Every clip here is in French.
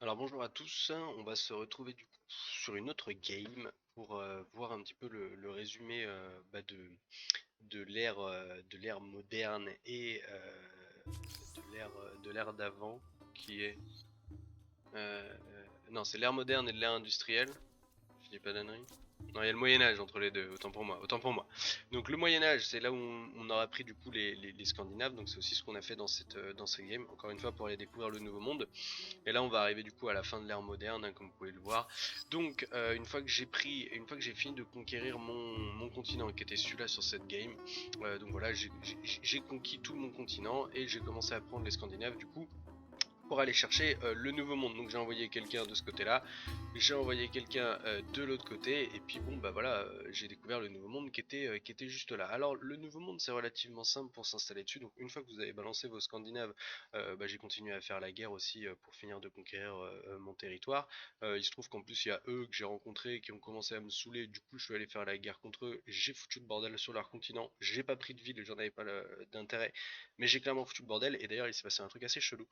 Alors bonjour à tous, on va se retrouver du coup sur une autre game pour voir un petit peu le résumé de l'ère moderne et de l'ère d'avant qui est non, c'est l'ère moderne et l'ère industrielle. Je dis pas d'annerie. Non, il y a le Moyen-Âge entre les deux, autant pour moi, autant pour moi. Donc le Moyen-Âge, c'est là où on aura pris du coup les Scandinaves, donc c'est aussi ce qu'on a fait dans cette game, encore une fois pour aller découvrir le Nouveau Monde. Et là, on va arriver du coup à la fin de l'ère moderne, hein, comme vous pouvez le voir. Donc, une fois que j'ai fini de conquérir mon continent, qui était celui-là sur cette game, donc voilà, j'ai conquis tout mon continent et j'ai commencé à prendre les Scandinaves. Du coup, pour aller chercher le nouveau monde. Donc j'ai envoyé quelqu'un de ce côté-là, j'ai envoyé quelqu'un de l'autre côté, et puis bon bah voilà, j'ai découvert le nouveau monde qui était juste là. Alors le nouveau monde c'est relativement simple pour s'installer dessus, donc une fois que vous avez balancé vos Scandinaves, bah, j'ai continué à faire la guerre aussi pour finir de conquérir mon territoire. Il se trouve qu'en plus il y a eux que j'ai rencontrés qui ont commencé à me saouler, du coup je suis allé faire la guerre contre eux, j'ai foutu le bordel sur leur continent, j'ai pas pris de ville, j'en avais pas d'intérêt, mais j'ai clairement foutu le bordel, et d'ailleurs il s'est passé un truc assez chelou.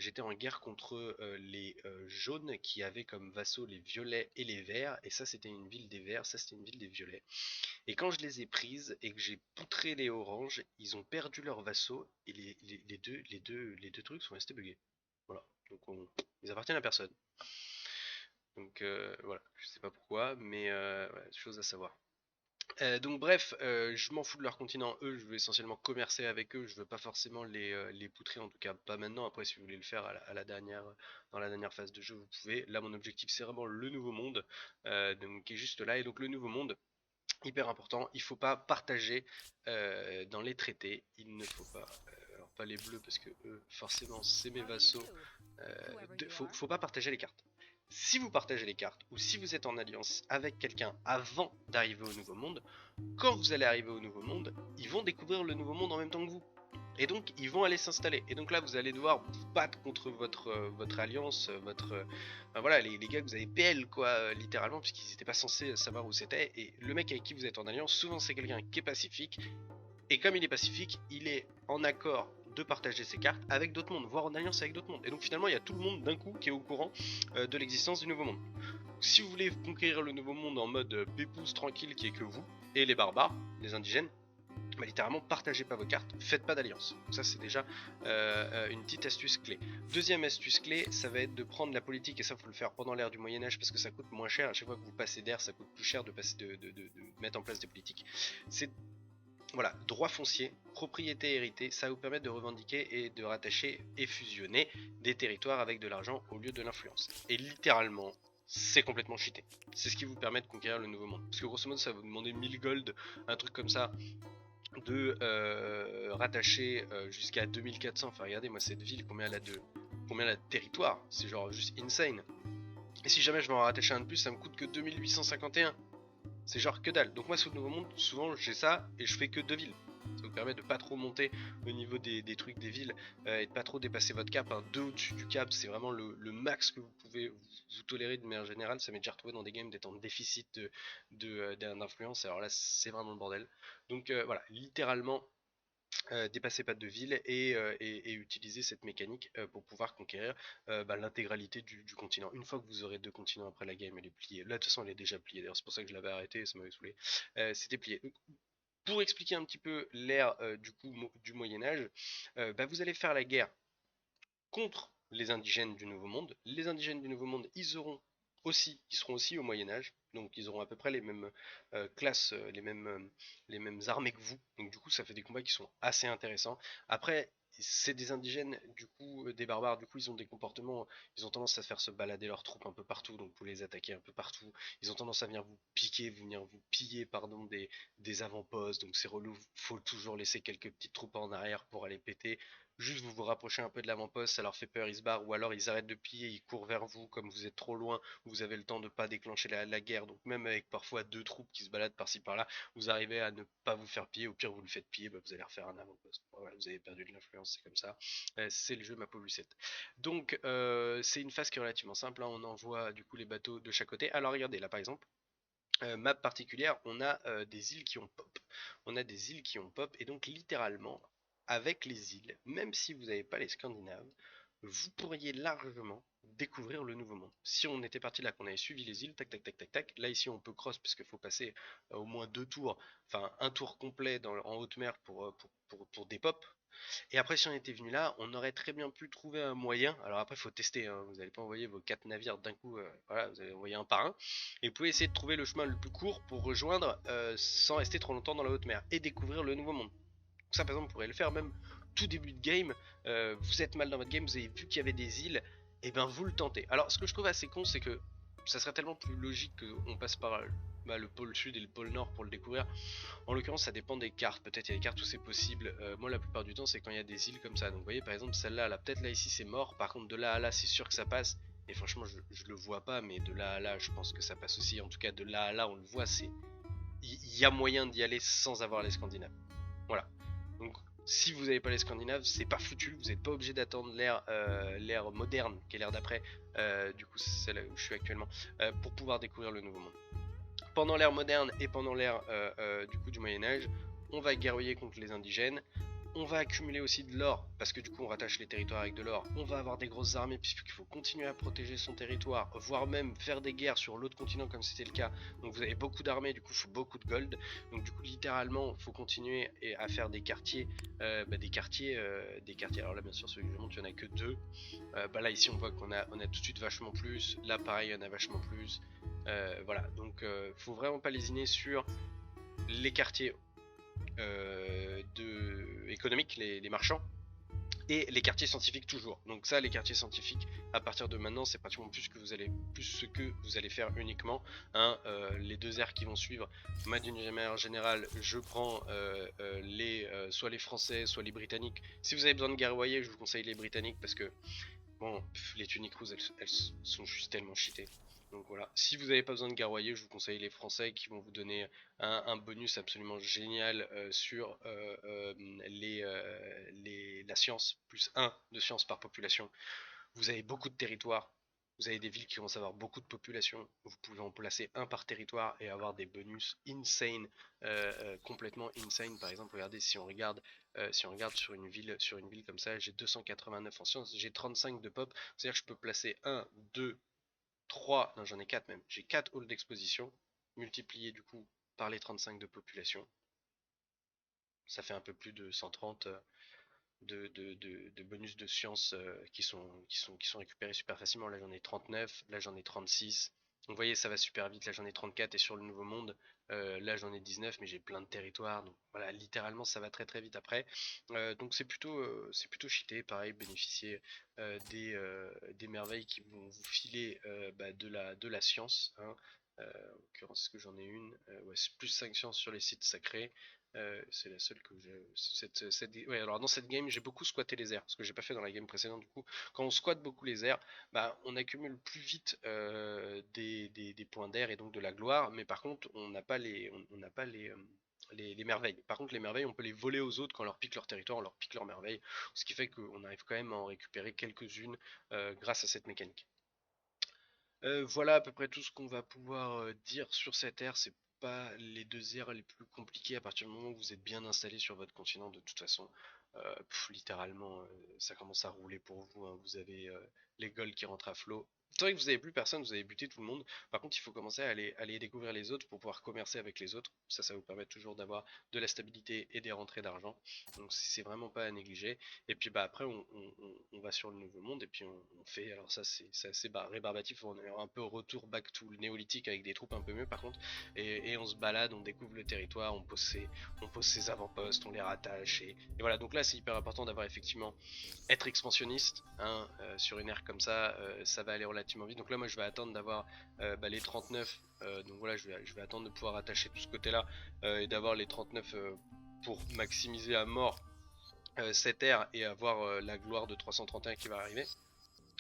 J'étais en guerre contre les jaunes qui avaient comme vassaux les violets et les verts, et ça c'était une ville des verts, ça c'était une ville des violets. Et quand je les ai prises et que j'ai poutré les oranges, ils ont perdu leurs vassaux et les deux trucs sont restés buggés. Voilà, ils appartiennent à personne. Donc voilà, je sais pas pourquoi, mais ouais, chose à savoir. Donc bref, je m'en fous de leur continent, eux, je veux essentiellement commercer avec eux, je veux pas forcément les poutrer, en tout cas pas maintenant. Après, si vous voulez le faire à la dernière, dans la dernière phase de jeu, vous pouvez. Là, mon objectif, c'est vraiment le nouveau monde, donc, qui est juste là. Et donc le nouveau monde, hyper important, il faut pas partager dans les traités, il ne faut pas, alors pas les bleus parce que eux, forcément, c'est mes vassaux, faut pas partager les cartes. Si vous partagez les cartes ou si vous êtes en alliance avec quelqu'un avant d'arriver au nouveau monde, quand vous allez arriver au nouveau monde, ils vont découvrir le nouveau monde en même temps que vous. Et donc, ils vont aller s'installer. Et donc là, vous allez devoir vous battre contre votre alliance, enfin, voilà, les gars que vous avez PL, quoi, littéralement, puisqu'ils n'étaient pas censés savoir où c'était. Et le mec avec qui vous êtes en alliance, souvent c'est quelqu'un qui est pacifique. Et comme il est pacifique, il est en accord de partager ses cartes avec d'autres mondes, voire en alliance avec d'autres mondes. Et donc finalement, il y a tout le monde d'un coup qui est au courant de l'existence du nouveau monde. Si vous voulez conquérir le nouveau monde en mode pépouze tranquille qui est que vous, et les barbares, les indigènes, bah, littéralement partagez pas vos cartes, faites pas d'alliance. Donc ça c'est déjà une petite astuce clé. Deuxième astuce clé, ça va être de prendre la politique, et ça faut le faire pendant l'ère du Moyen-Âge parce que ça coûte moins cher. À chaque fois que vous passez d'air, ça coûte plus cher de, passer, de mettre en place des politiques. C'est voilà, droit foncier, propriété héritée, ça va vous permettre de revendiquer et de rattacher et fusionner des territoires avec de l'argent au lieu de l'influence. Et littéralement, c'est complètement cheaté. C'est ce qui vous permet de conquérir le nouveau monde. Parce que grosso modo, ça va vous demander 1000 gold, un truc comme ça, de rattacher jusqu'à 2400. Enfin, regardez, moi, cette ville, combien elle a de territoire? C'est genre juste insane. Et si jamais je veux en rattacher un de plus, ça me coûte que 2851. C'est genre que dalle. Donc moi sous le nouveau monde, souvent j'ai ça et je fais que deux villes. Ça vous permet de pas trop monter au niveau des trucs des villes et de pas trop dépasser votre cap. Hein. Deux au-dessus du cap, c'est vraiment le max que vous pouvez vous tolérer de manière générale. Ça m'est déjà retrouvé dans des games d'être en déficit d'influence. Alors là, c'est vraiment le bordel. Donc voilà, littéralement, dépasser pas de ville et utiliser cette mécanique pour pouvoir conquérir bah, l'intégralité du continent. Une fois que vous aurez deux continents après la game, elle est pliée. Là, de toute façon, elle est déjà pliée. D'ailleurs, c'est pour ça que je l'avais arrêté, ça m'avait saoulé. C'était plié. Donc, pour expliquer un petit peu l'ère du coup du Moyen Âge, bah, vous allez faire la guerre contre les indigènes du Nouveau Monde. Les indigènes du Nouveau Monde, ils seront aussi au Moyen Âge, donc ils auront à peu près les mêmes classes, les mêmes armées que vous. Donc du coup, ça fait des combats qui sont assez intéressants. Après, c'est des indigènes, du coup, des barbares, du coup, ils ont des comportements, ils ont tendance à faire se balader leurs troupes un peu partout, donc vous les attaquer un peu partout. Ils ont tendance à venir vous piquer, venir vous piller, pardon, des avant-postes, donc c'est relou, faut toujours laisser quelques petites troupes en arrière pour aller péter. Juste vous vous rapprochez un peu de l'avant-poste, ça leur fait peur, ils se barrent, ou alors ils arrêtent de piller, ils courent vers vous, comme vous êtes trop loin, vous avez le temps de ne pas déclencher la guerre, donc même avec parfois deux troupes qui se baladent par-ci par-là, vous arrivez à ne pas vous faire piller, au pire vous le faites piller, bah, vous allez refaire un avant-poste. Voilà, vous avez perdu de l'influence, c'est comme ça. C'est le jeu Mappo Lucette. Donc c'est une phase qui est relativement simple, hein. On envoie du coup les bateaux de chaque côté. Alors regardez, là par exemple, map particulière, on a des îles qui ont pop. On a des îles qui ont pop, et donc littéralement, avec les îles, même si vous n'avez pas les Scandinaves, vous pourriez largement découvrir le nouveau monde. Si on était parti là, qu'on avait suivi les îles, tac tac tac tac tac, là ici on peut cross parce qu'il faut passer au moins 2 tours, enfin un tour complet en haute mer pour des pops. Et après, si on était venu là, on aurait très bien pu trouver un moyen. Alors après, il faut tester, hein. Vous n'allez pas envoyer vos 4 navires d'un coup, voilà, vous allez envoyer un par un. Et vous pouvez essayer de trouver le chemin le plus court pour rejoindre sans rester trop longtemps dans la haute mer et découvrir le nouveau monde. Donc ça, par exemple, vous pourrez le faire même tout début de game. Vous êtes mal dans votre game, vous avez vu qu'il y avait des îles, et ben vous le tentez. Alors, ce que je trouve assez con, c'est que ça serait tellement plus logique qu'on passe par le pôle sud et le pôle nord pour le découvrir. En l'occurrence, ça dépend des cartes. Peut-être il y a des cartes où c'est possible. Moi, la plupart du temps, c'est quand il y a des îles comme ça. Donc, vous voyez, par exemple, celle-là, là, peut-être là, ici, c'est mort. Par contre, de là à là, c'est sûr que ça passe. Et franchement, je le vois pas, mais de là à là, je pense que ça passe aussi. En tout cas, de là à là, on le voit. Il y a moyen d'y aller sans avoir les Scandinaves. Voilà. Donc, si vous n'avez pas les Scandinaves, c'est pas foutu. Vous n'êtes pas obligé d'attendre l'ère moderne, qui est l'ère d'après. Du coup, c'est celle où je suis actuellement, pour pouvoir découvrir le nouveau monde. Pendant l'ère moderne et pendant l'ère du coup du Moyen-Âge, on va guerroyer contre les indigènes. On va accumuler aussi de l'or, parce que du coup on rattache les territoires avec de l'or. On va avoir des grosses armées, puisqu'il faut continuer à protéger son territoire, voire même faire des guerres sur l'autre continent comme c'était le cas. Donc vous avez beaucoup d'armées, du coup il faut beaucoup de gold. Donc du coup littéralement il faut continuer à faire des quartiers, des quartiers. Alors là bien sûr celui que je montre il n'y en a que deux. Là ici on voit on a tout de suite vachement plus. Là pareil il y en a vachement plus. Voilà, donc faut vraiment pas lésiner sur les quartiers économiques, les marchands, et les quartiers scientifiques toujours. Donc ça, les quartiers scientifiques, à partir de maintenant, c'est pratiquement plus ce que vous allez faire uniquement. Hein, les 2 aires qui vont suivre, moi d'une manière générale, je prends soit les Français, soit les Britanniques. Si vous avez besoin de guerroyer, je vous conseille les Britanniques parce que bon, les tuniques roses, elles sont juste tellement cheatées. Donc voilà, si vous n'avez pas besoin de guerroyer, je vous conseille les Français qui vont vous donner un bonus absolument génial sur la science, plus 1 de science par population. Vous avez beaucoup de territoires, vous avez des villes qui vont avoir beaucoup de population, vous pouvez en placer un par territoire et avoir des bonus insane, complètement insane. Par exemple, regardez si on regarde sur une ville comme ça, j'ai 289 en sciences, j'ai 35 de pop, c'est-à-dire que je peux placer 1, 2, 3, non j'en ai 4 même, j'ai 4 halls d'exposition, multiplié du coup par les 35 de population, ça fait un peu plus de 130 de bonus de science qui sont récupérés super facilement. Là j'en ai 39, là j'en ai 36. Donc vous voyez ça va super vite, là j'en ai 34 et sur le nouveau monde, là j'en ai 19 mais j'ai plein de territoires. Donc voilà, littéralement ça va très très vite après. Donc c'est plutôt cheaté, pareil, bénéficier des merveilles qui vont vous filer de la science. Hein. En l'occurrence, est-ce que j'en ai une ouais, c'est plus 5 sciences sur les sites sacrés. C'est la seule que j'ai. Ouais, alors dans cette game, j'ai beaucoup squatté les airs, ce que j'ai pas fait dans la game précédente. Du coup, quand on squatte beaucoup les airs, on accumule plus vite des points d'air et donc de la gloire, mais par contre, on n'a pas on n'a pas les merveilles. Par contre, les merveilles, on peut les voler aux autres quand on leur pique leur territoire, on leur pique leurs merveilles, ce qui fait qu'on arrive quand même à en récupérer quelques-unes grâce à cette mécanique. Voilà à peu près tout ce qu'on va pouvoir dire sur cette ère. C'est pas les 2 aires les plus compliquées à partir du moment où vous êtes bien installé sur votre continent. De toute façon, littéralement, ça commence à rouler pour vous. Hein. Vous avez les golds qui rentrent à flot. C'est vrai que vous avez plus personne, vous avez buté tout le monde. Par contre, il faut commencer à aller découvrir les autres pour pouvoir commercer avec les autres. Ça vous permet toujours d'avoir de la stabilité et des rentrées d'argent. Donc c'est vraiment pas à négliger. Et puis après on va sur le nouveau monde et puis on fait, alors ça c'est assez rébarbatif, on est un peu au retour back to le néolithique avec des troupes un peu mieux par contre, et on se balade, on découvre le territoire, on pose ses avant-postes, on les rattache, et voilà. Donc là c'est hyper important d'avoir effectivement être expansionniste, hein, sur une ère comme ça va aller relativement vite. Donc là moi je vais attendre d'avoir les 39, donc voilà je vais attendre de pouvoir attacher tout ce côté là et d'avoir les 39 pour maximiser à mort cette ère et avoir la gloire de 331 qui va arriver.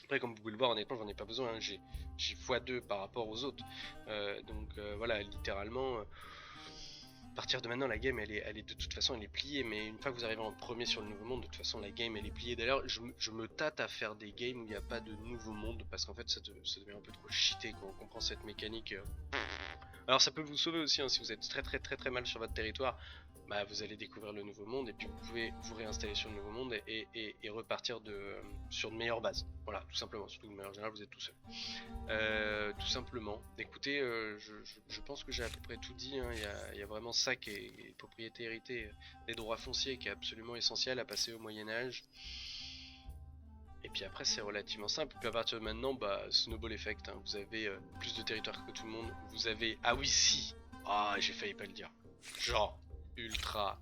Après, comme vous pouvez le voir, honnêtement, j'en ai pas besoin. Hein. J'ai x2 par rapport aux autres. Voilà, littéralement, à partir de maintenant, la game, elle est de toute façon, elle est pliée. Mais une fois que vous arrivez en premier sur le nouveau monde, de toute façon, la game, elle est pliée. D'ailleurs, je me tâte à faire des games où il n'y a pas de nouveau monde parce qu'en fait, ça devient un peu trop cheaté quand on comprend cette mécanique. Alors, ça peut vous sauver aussi hein, si vous êtes très très très très mal sur votre territoire. bah, vous allez découvrir le nouveau monde et puis vous pouvez vous réinstaller sur le nouveau monde et repartir sur de meilleures bases. Voilà, tout simplement. Surtout que de manière générale, vous êtes tout seul. Tout simplement. Écoutez, je pense que j'ai à peu près tout dit, hein. Il y a vraiment ça qui est propriété héritée des droits fonciers qui est absolument essentiel à passer au Moyen-Âge. Et puis après, c'est relativement simple. Puis à partir de maintenant, bah, snowball effect, hein. Vous avez plus de territoire que tout le monde. Vous avez. Ah oui, si. Ah, j'ai failli pas le dire. Genre, ultra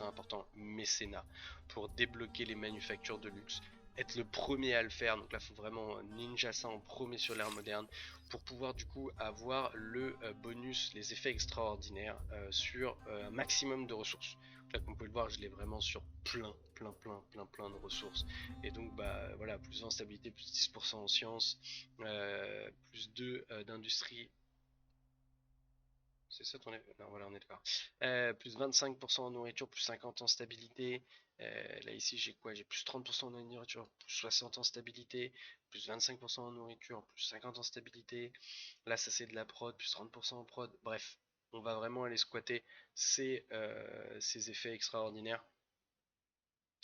important, mécénat. Pour débloquer les manufactures de luxe. Être le premier à le faire. Donc là, il faut vraiment ninja ça en premier sur l'ère moderne. Pour pouvoir du coup avoir le bonus, les effets extraordinaires sur un maximum de ressources. Là, comme vous pouvez le voir, je l'ai vraiment sur plein de ressources. Et donc, bah voilà, plus 20 en stabilité, plus 10% en sciences, plus 2 d'industrie. C'est ça ton. Non, voilà, on est d'accord. Plus 25% en nourriture, plus 50 en stabilité. Là, ici, j'ai quoi? J'ai plus 30% en nourriture, plus 60 en stabilité, plus 25% en nourriture, plus 50 en stabilité. Là, ça, c'est de la prod, plus 30% en prod. Bref, on va vraiment aller squatter ces effets extraordinaires.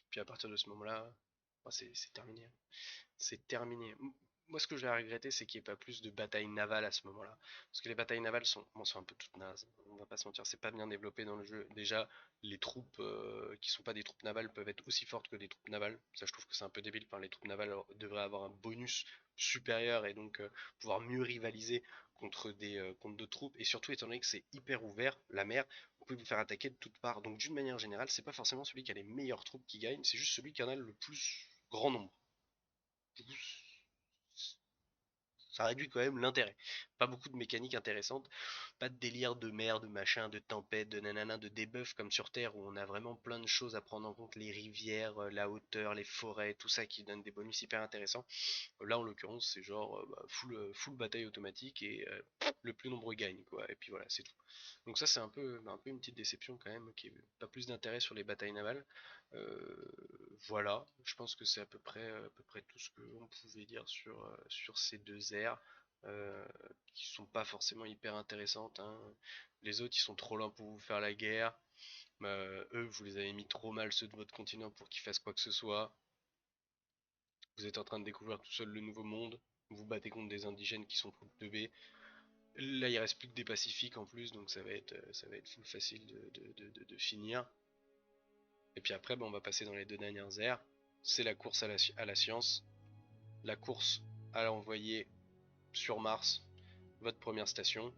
Puis à partir de ce moment-là, oh, c'est terminé. C'est terminé. Moi, ce que j'ai à regretter, c'est qu'il n'y ait pas plus de batailles navales à ce moment-là. Parce que les batailles navales sont un peu toutes nazes. On va pas se mentir, c'est pas bien développé dans le jeu. Déjà, les troupes qui sont pas des troupes navales peuvent être aussi fortes que des troupes navales. Ça, je trouve que c'est un peu débile. Enfin, les troupes navales devraient avoir un bonus supérieur et donc pouvoir mieux rivaliser contre d'autres troupes. Et surtout, étant donné que c'est hyper ouvert, la mer, vous pouvez vous faire attaquer de toutes parts. Donc, d'une manière générale, c'est pas forcément celui qui a les meilleures troupes qui gagne, c'est juste celui qui en a le plus grand nombre. Du coup, ça réduit quand même l'intérêt. Pas beaucoup de mécaniques intéressantes, pas de délire de mer, de machin, de tempête, de nanana, de debuff comme sur Terre où on a vraiment plein de choses à prendre en compte, les rivières, la hauteur, les forêts, tout ça qui donne des bonus hyper intéressants. Là en l'occurrence c'est genre full bataille automatique et le plus nombreux gagne quoi. Et puis voilà c'est tout. Donc ça c'est un peu une petite déception quand même, qui est pas plus d'intérêt sur les batailles navales. Voilà, je pense que c'est à peu près tout ce qu'on pouvait dire sur ces deux aires. euh, qui sont pas forcément hyper intéressantes, hein. Les autres ils sont trop lents pour vous faire la guerre. Eux vous les avez mis trop mal ceux de votre continent pour qu'ils fassent quoi que ce soit. Vous êtes en train de découvrir tout seul le nouveau monde. Vous vous battez contre des indigènes qui sont trop teubés. Là, il reste plus que des pacifiques en plus, donc ça va être full facile de finir. Et puis après, on va passer dans les deux dernières aires. C'est la course à la science, la course à l'envoyer sur Mars, votre première station.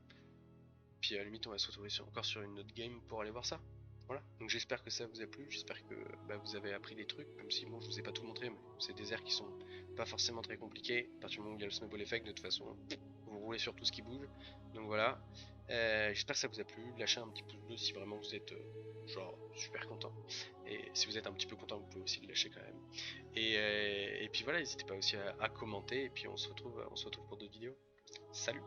Puis à la limite, on va se retrouver encore sur une autre game pour aller voir ça. Voilà, donc j'espère que ça vous a plu, j'espère que vous avez appris des trucs, même si moi je vous ai pas tout montré, mais c'est des airs qui sont pas forcément très compliqués. À partir du moment où il y a le snowball effect, de toute façon, vous roulez sur tout ce qui bouge. Donc voilà, j'espère que ça vous a plu. Lâchez un petit pouce bleu si vraiment vous êtes genre super content. Et si vous êtes un petit peu content, vous pouvez aussi le lâcher quand même. Et puis voilà, n'hésitez pas aussi à commenter, et puis on se retrouve pour d'autres vidéos. Salut!